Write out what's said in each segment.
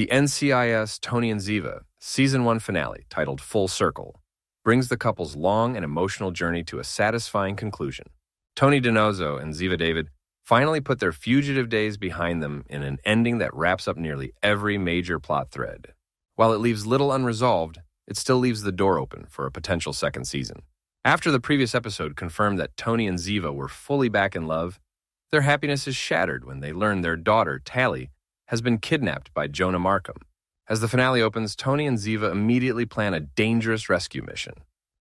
The NCIS Tony and Ziva Season 1 finale, titled Full Circle, brings the couple's long and emotional journey to a satisfying conclusion. Tony DiNozzo and Ziva David finally put their fugitive days behind them in an ending that wraps up nearly every major plot thread. While it leaves little unresolved, it still leaves the door open for a potential second season. After the previous episode confirmed that Tony and Ziva were fully back in love, their happiness is shattered when they learn their daughter, Tali, has been kidnapped by Jonah Markham. As the finale opens, Tony and Ziva immediately plan a dangerous rescue mission.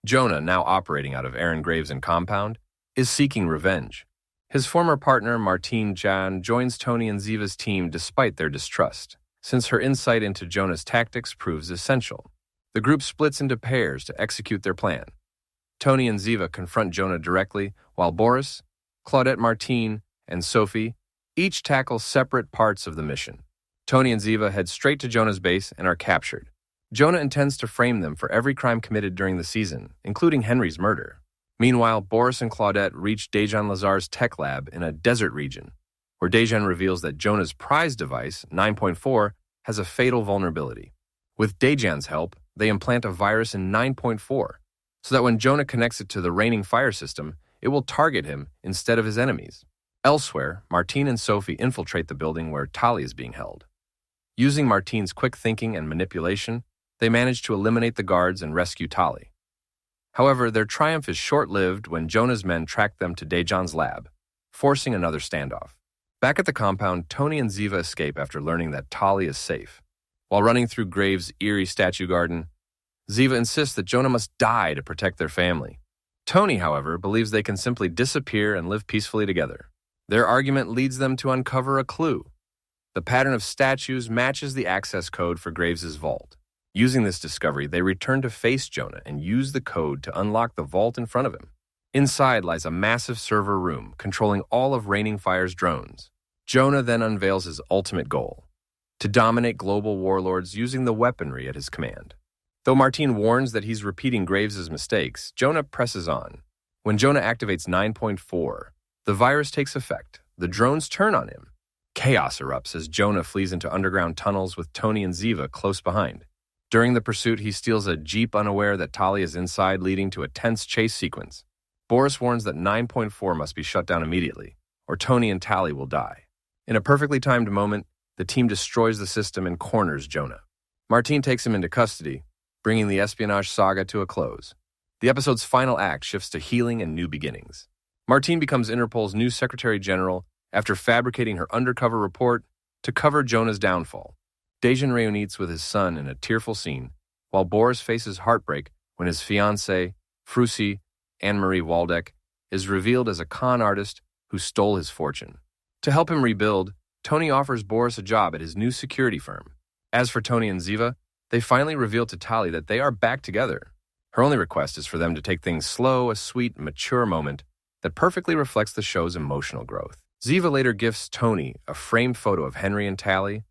Jonah, now operating out of Aaron Graves' compound, is seeking revenge. His former partner, Martine Jan, joins Tony and Ziva's team despite their distrust, since her insight into Jonah's tactics proves essential. The group splits into pairs to execute their plan. Tony and Ziva confront Jonah directly, while Boris, Claudette Martine, and Sophie each tackle separate parts of the mission. Tony and Ziva head straight to Jonah's base and are captured. Jonah intends to frame them for every crime committed during the season, including Henry's murder. Meanwhile, Boris and Claudette reach Dejan Lazar's tech lab in a desert region, where Dejan reveals that Jonah's prize device, 9.4, has a fatal vulnerability. With Dejan's help, they implant a virus in 9.4, so that when Jonah connects it to the reigning fire system, it will target him instead of his enemies. Elsewhere, Martine and Sophie infiltrate the building where Tali is being held. Using Martine's quick thinking and manipulation, they manage to eliminate the guards and rescue Tali. However, their triumph is short-lived when Jonah's men track them to Dejan's lab, forcing another standoff. Back at the compound, Tony and Ziva escape after learning that Tali is safe. While running through Graves' eerie statue garden, Ziva insists that Jonah must die to protect their family. Tony, however, believes they can simply disappear and live peacefully together. Their argument leads them to uncover a clue. The pattern of statues matches the access code for Graves' vault. Using this discovery, they return to face Jonah and use the code to unlock the vault in front of him. Inside lies a massive server room controlling all of Reigning Fire's drones. Jonah then unveils his ultimate goal: to dominate global warlords using the weaponry at his command. Though Martine warns that he's repeating Graves' mistakes, Jonah presses on. When Jonah activates 9.4, the virus takes effect. The drones turn on him. Chaos erupts as Jonah flees into underground tunnels with Tony and Ziva close behind. During the pursuit, he steals a jeep unaware that Tali is inside, leading to a tense chase sequence. Boris warns that 9.4 must be shut down immediately, or Tony and Tali will die. In a perfectly timed moment, the team destroys the system and corners Jonah. Martine takes him into custody, bringing the espionage saga to a close. The episode's final act shifts to healing and new beginnings. Martine becomes Interpol's new Secretary General after fabricating her undercover report to cover Jonah's downfall. Dejan reunites with his son in a tearful scene, while Boris faces heartbreak when his fiancée, Frusi, Anne-Marie Waldeck, is revealed as a con artist who stole his fortune. To help him rebuild, Tony offers Boris a job at his new security firm. As for Tony and Ziva, they finally reveal to Tali that they are back together. Her only request is for them to take things slow, a sweet, mature moment that perfectly reflects the show's emotional growth. Ziva later gifts Tony a framed photo of Henry and Tali,